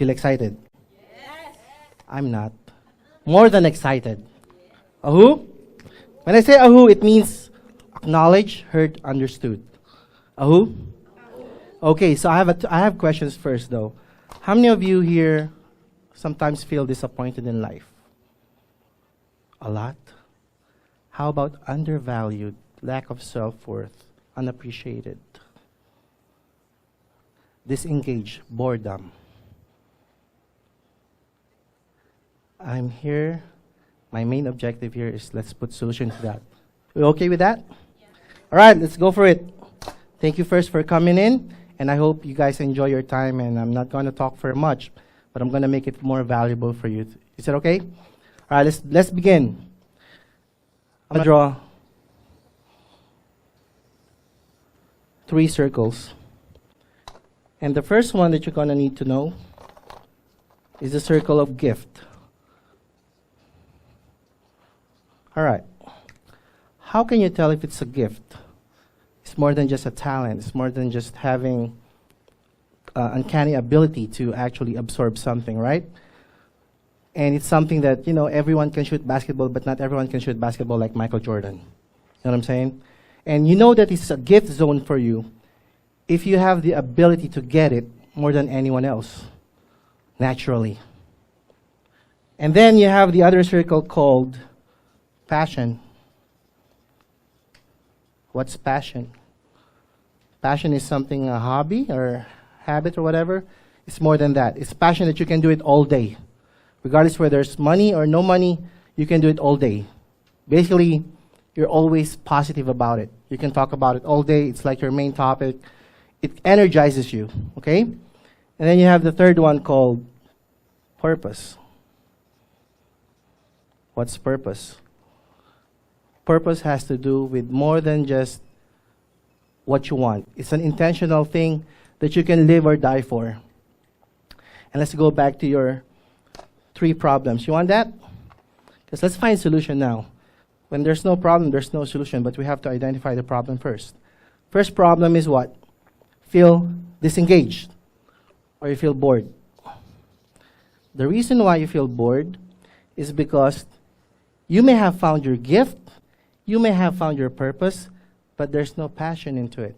feel excited? Yes. I'm not. More than excited. Ahu? When I say ahu, it means acknowledge, heard, understood. Ahu? Okay, so I have questions first though. How many of you here sometimes feel disappointed in life? A lot? How about undervalued, lack of self-worth, unappreciated, disengaged, boredom? I'm here. My main objective here is let's put solution to that. We okay with that? Yeah. All right, let's go for it. Thank you first for coming in, and I hope you guys enjoy your time, and I'm not going to talk for much, but I'm going to make it more valuable for you. Is that okay? All right, let's begin. I'm going to draw 3 circles. And the first one that you're going to need to know is the circle of gift. All right. How can you tell if it's a gift? It's more than just a talent. It's more than just having uncanny ability to actually absorb something, right? And it's something that, everyone can shoot basketball, but not everyone can shoot basketball like Michael Jordan. You know what I'm saying? And you know that it's a gift zone for you if you have the ability to get it more than anyone else, naturally. And then you have the other circle called passion. What's passion? Passion is something, a hobby or habit or whatever. It's more than that. It's passion that you can do it all day. Regardless whether there's money or no money, you can do it all day. Basically, you're always positive about it. You can talk about it all day. It's like your main topic. It energizes you, okay? And then you have the third one called purpose. What's purpose? Purpose has to do with more than just what you want. It's an intentional thing that you can live or die for. And let's go back to your 3 problems. You want that? Because let's find a solution now. When there's no problem, there's no solution, but we have to identify the problem first. First problem is what? Feel disengaged or you feel bored. The reason why you feel bored is because you may have found your gift, you may have found your purpose, but there's no passion into it.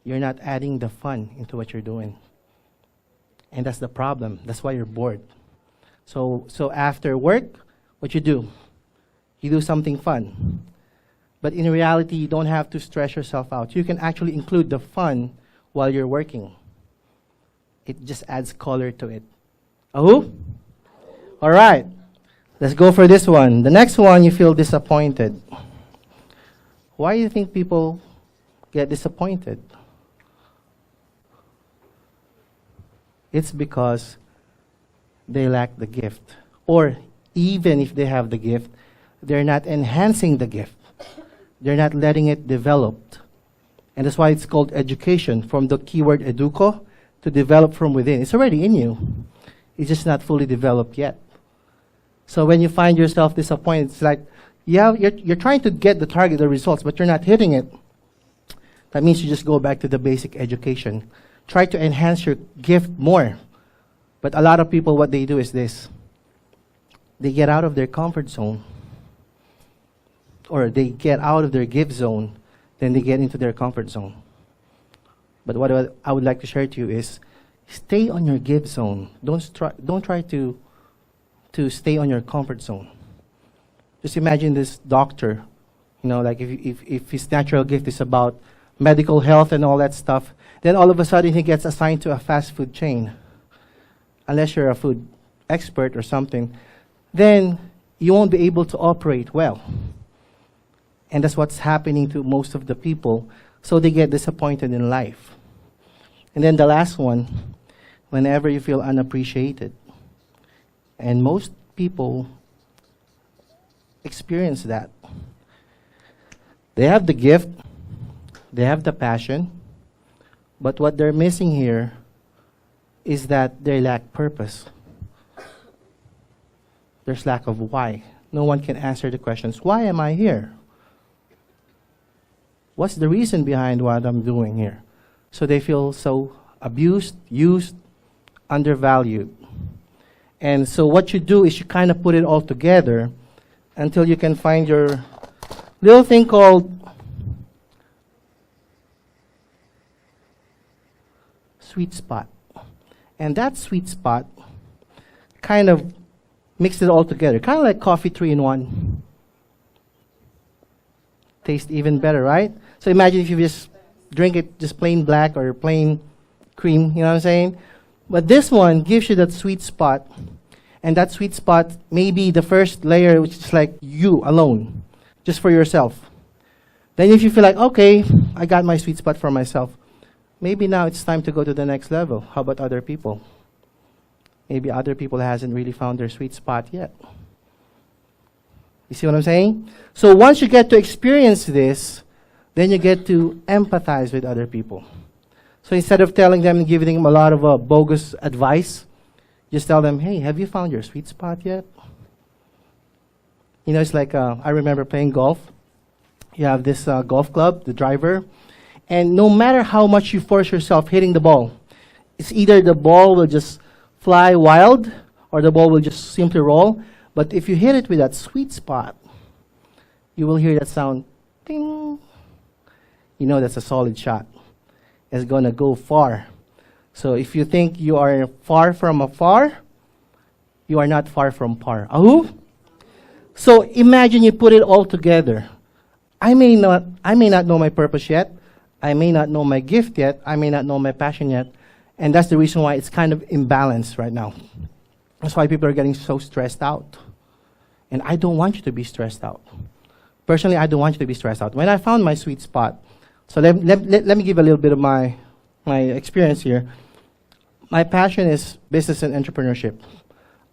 You're not adding the fun into what you're doing. And that's the problem. That's why you're bored. So after work, what you do? You do something fun. But in reality, you don't have to stress yourself out. You can actually include the fun while you're working. It just adds color to it. Oh? All right. Let's go for this one. The next one, you feel disappointed. Why do you think people get disappointed? It's because they lack the gift. Or even if they have the gift, they're not enhancing the gift. They're not letting it develop. And that's why it's called education, from the keyword educo, to develop from within. It's already in you. It's just not fully developed yet. So when you find yourself disappointed, it's like, yeah, you're trying to get the target, the results, but you're not hitting it. That means you just go back to the basic education. Try to enhance your gift more. But a lot of people, what they do is this. They get out of their comfort zone. Or they get out of their gift zone, then they get into their comfort zone. But what I would like to share to you is, stay on your gift zone. Don't try to stay on your comfort zone. Just imagine this doctor, like if his natural gift is about medical health and all that stuff, then all of a sudden he gets assigned to a fast food chain. Unless you're a food expert or something, then you won't be able to operate well. And that's what's happening to most of the people. So they get disappointed in life. And then the last one, whenever you feel unappreciated. And most people experience that. They have the gift, they have the passion, but what they're missing here is that they lack purpose. There's lack of why. No one can answer the questions, why am I here? What's the reason behind what I'm doing here? So they feel so abused, used, undervalued. And so what you do is you kind of put it all together until you can find your little thing called sweet spot. And that sweet spot kind of mixed it all together, kind of like coffee 3-in-1. Tastes even better, right? So imagine if you just drink it just plain black or plain cream, you know what I'm saying? But this one gives you that sweet spot. And that sweet spot may be the first layer, which is like you alone, just for yourself. Then if you feel like, okay, I got my sweet spot for myself, maybe now it's time to go to the next level. How about other people? Maybe other people hasn't really found their sweet spot yet. You see what I'm saying? So once you get to experience this, then you get to empathize with other people. So instead of telling them and giving them a lot of bogus advice, just tell them, hey, have you found your sweet spot yet? You know, it's like, I remember playing golf. You have this golf club, the driver, and no matter how much you force yourself hitting the ball, it's either the ball will just fly wild or the ball will just simply roll. But if you hit it with that sweet spot, you will hear that sound, ding. You know that's a solid shot. It's going to go far. So if you think you are far from afar, you are not far from par. Ahu? So imagine you put it all together. I may not know my purpose yet. I may not know my gift yet. I may not know my passion yet. And that's the reason why it's kind of imbalanced right now. That's why people are getting so stressed out. And I don't want you to be stressed out. Personally, I don't want you to be stressed out. When I found my sweet spot, so let me give a little bit of my experience here. My passion is business and entrepreneurship.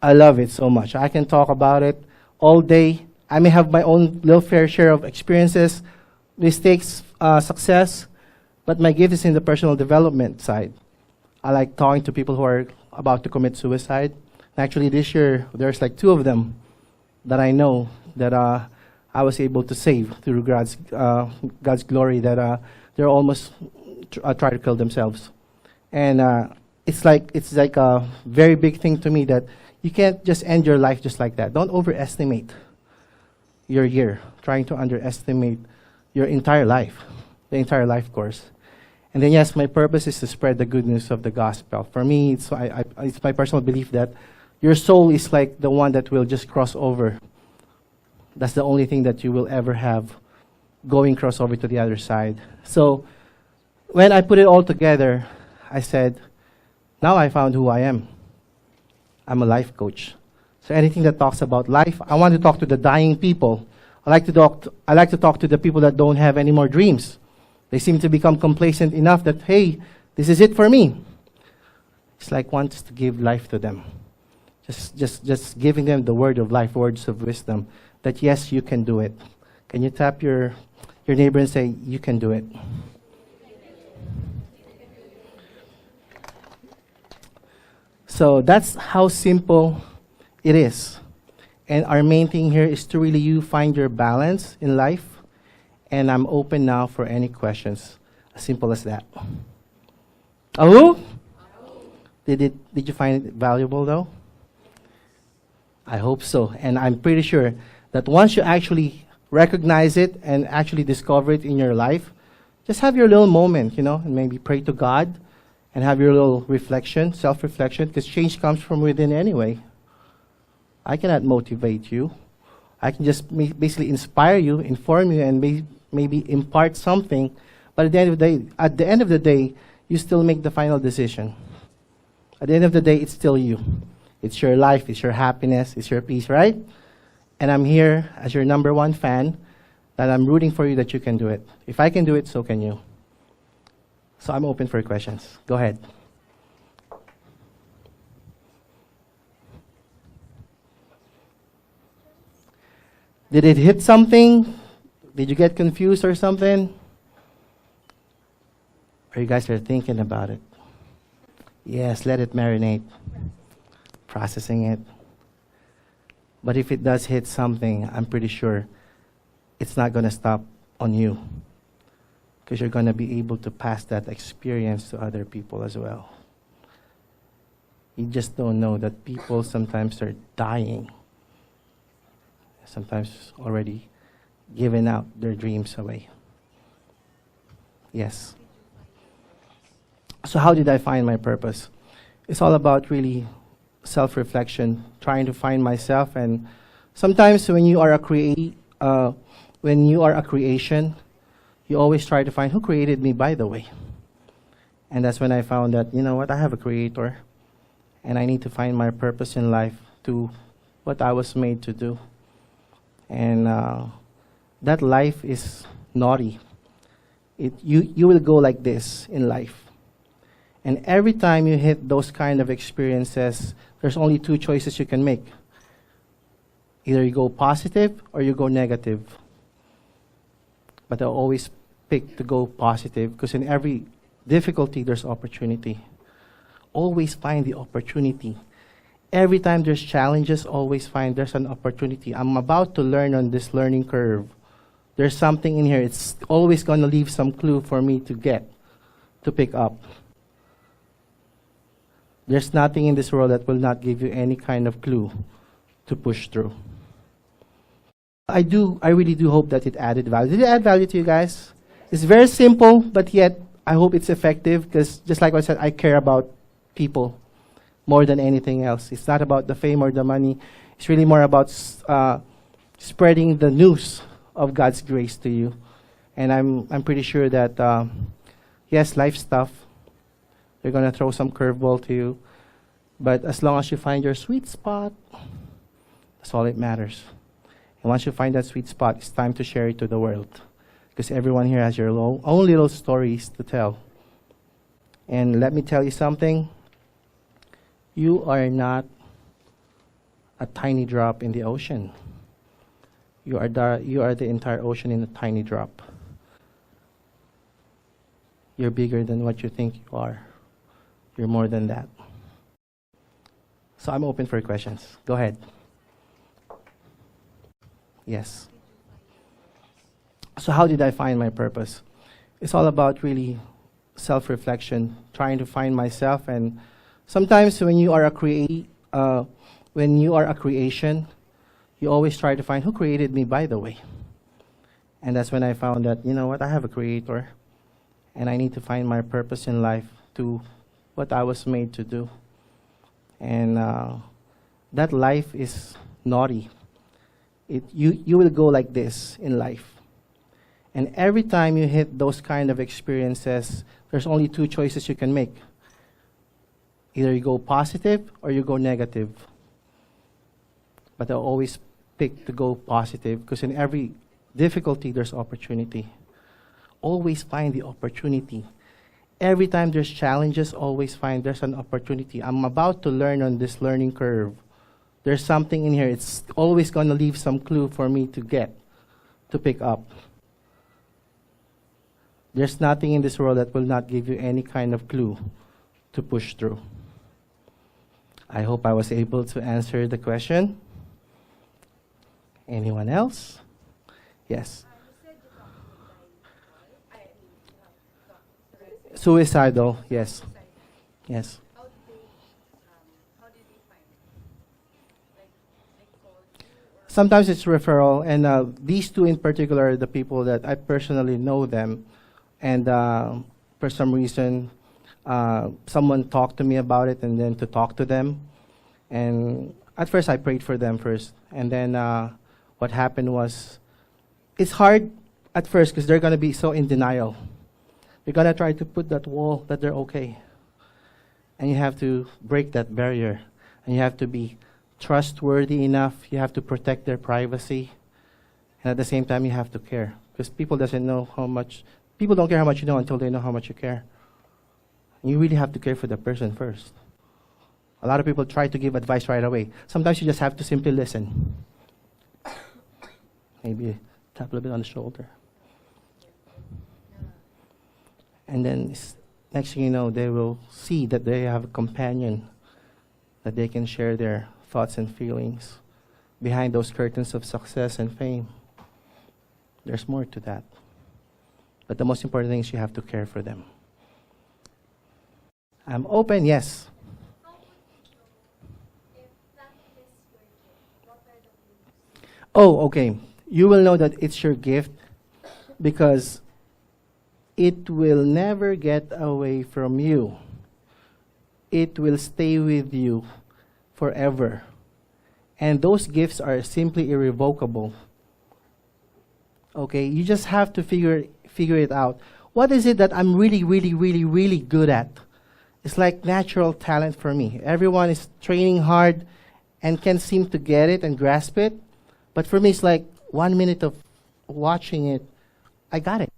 I love it so much. I can talk about it all day. I may have my own little fair share of experiences, mistakes, success, but my gift is in the personal development side. I like talking to people who are about to commit suicide. Actually, this year, there's like 2 of them that I know that I was able to save through God's glory, that they're almost try to kill themselves. And it's like a very big thing to me that you can't just end your life just like that. Don't overestimate your year, trying to underestimate your entire life, the entire life course. And then yes, my purpose is to spread the good news of the gospel. For me, it's my personal belief that your soul is like the one that will just cross over. That's the only thing that you will ever have going cross over to the other side. So when I put it all together, I said, now I found who I am. I'm a life coach. So anything that talks about life, I want to talk to the dying people. I like to talk to the people that don't have any more dreams. They seem to become complacent enough that, hey, this is it for me. It's like wants to give life to them. Just giving them the word of life, words of wisdom, that yes, you can do it. Can you tap your neighbor and say, you can do it? So that's how simple it is. And our main thing here is to really you find your balance in life. And I'm open now for any questions. As simple as that. Oh? Did you find it valuable though? I hope so. And I'm pretty sure that once you actually recognize it and actually discover it in your life, just have your little moment, and maybe pray to God and have your little reflection, self-reflection, because change comes from within anyway. I cannot motivate you. I can just basically inspire you, inform you, and maybe impart something. But at the end of the day, you still make the final decision. At the end of the day, it's still you. It's your life, it's your happiness, it's your peace, right? And I'm here as your number 1 fan, that I'm rooting for you that you can do it. If I can do it, so can you. So I'm open for questions. Go ahead. Did it hit something? Did you get confused or something? Or you guys are thinking about it? Yes, let it marinate. Processing it. But if it does hit something, I'm pretty sure it's not going to stop on you. Because you're going to be able to pass that experience to other people as well. You just don't know that people sometimes are dying, sometimes already giving out their dreams away. Yes. So how did I find my purpose? It's all about really self-reflection, trying to find myself. And sometimes when you are when you are a creation, you always try to find who created me, by the way. And that's when I found that, you know what, I have a creator, and I need to find my purpose in life to what I was made to do. And that life is naughty. You will go like this in life. And every time you hit those kind of experiences, there's only two choices you can make. Either you go positive or you go negative. But I always pick to go positive, because in every difficulty, there's opportunity. Always find the opportunity. Every time there's challenges, always find there's an opportunity. I'm about to learn on this learning curve. There's something in here. It's always going to leave some clue for me to pick up. There's nothing in this world that will not give you any kind of clue to push through. I really do hope that it added value. Did it add value to you guys? It's very simple, but yet I hope it's effective, because just like I said, I care about people more than anything else. It's not about the fame or the money. It's really more about spreading the news of God's grace to you. And I'm pretty sure that, yes, life stuff, they're going to throw some curveball to you. But as long as you find your sweet spot, that's all it matters. And once you find that sweet spot, it's time to share it to the world. Because everyone here has your own little stories to tell. And let me tell you something. You are not a tiny drop in the ocean. You are the entire ocean in a tiny drop. You're bigger than what you think you are. You're more than that. So I'm open for questions. Go ahead. Yes. So how did I find my purpose? It's all about really self-reflection, trying to find myself. And sometimes when you are a creation, you always try to find who created me, by the way. And that's when I found that, you know what, I have a creator, and I need to find my purpose in life to what I was made to do. And that life is naughty. You will go like this in life. And every time you hit those kind of experiences, there's only two choices you can make. Either you go positive or you go negative. But I always pick to go positive, because in every difficulty, there's opportunity. Always find the opportunity. Every time there's challenges, always find there's an opportunity. I'm about to learn on this learning curve. There's something in here. It's always going to leave some clue for me to pick up. There's nothing in this world that will not give you any kind of clue to push through. I hope I was able to answer the question. Anyone else? Yes. Suicidal, yes. Yes. How did they find it? Like called you, or Sometimes it's referral, and these two in particular are the people that I personally know them. And for some reason, someone talked to me about it, and then to talk to them. And at first, I prayed for them first. And then what happened was, it's hard at first because they're going to be so in denial. They're going to try to put that wall that they're okay. And you have to break that barrier. And you have to be trustworthy enough. You have to protect their privacy. And at the same time, you have to care. Because people don't care how much you know until they know how much you care. And you really have to care for the person first. A lot of people try to give advice right away. Sometimes you just have to simply listen. Maybe tap a little bit on the shoulder. And then next thing you know, they will see that they have a companion, that they can share their thoughts and feelings behind those curtains of success and fame. There's more to that. But the most important thing is you have to care for them. I'm open, yes. how would Oh, okay. You will know that it's your gift because it will never get away from you. It will stay with you forever. And those gifts are simply irrevocable. Okay, you just have to figure it out. What is it that I'm really, really, really, really good at? It's like natural talent for me. Everyone is training hard and can seem to get it and grasp it. But for me, it's like 1 minute of watching it, I got it.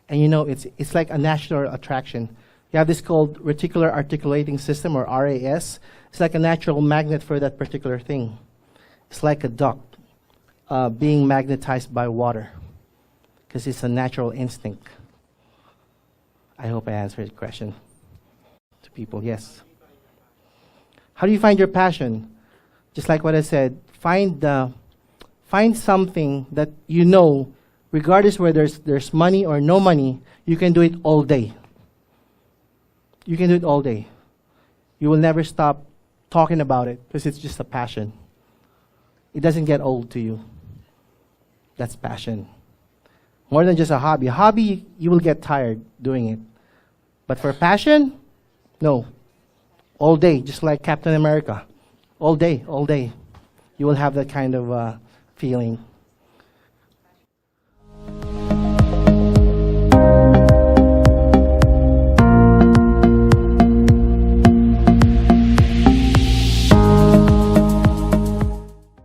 And you know, it's like a natural attraction. You have this called reticular articulating system, or RAS. It's like a natural magnet for that particular thing. It's like a duck being magnetized by water, because it's a natural instinct. I hope I answered the question to people. Yes. How do you find your passion? Just like what I said, find something that you know, regardless whether there's money or no money, you can do it all day. You can do it all day. You will never stop talking about it because it's just a passion. It doesn't get old to you. That's passion. More than just a hobby. A hobby, you will get tired doing it. But for passion, no. All day, just like Captain America. All day, all day. You will have that kind of feeling.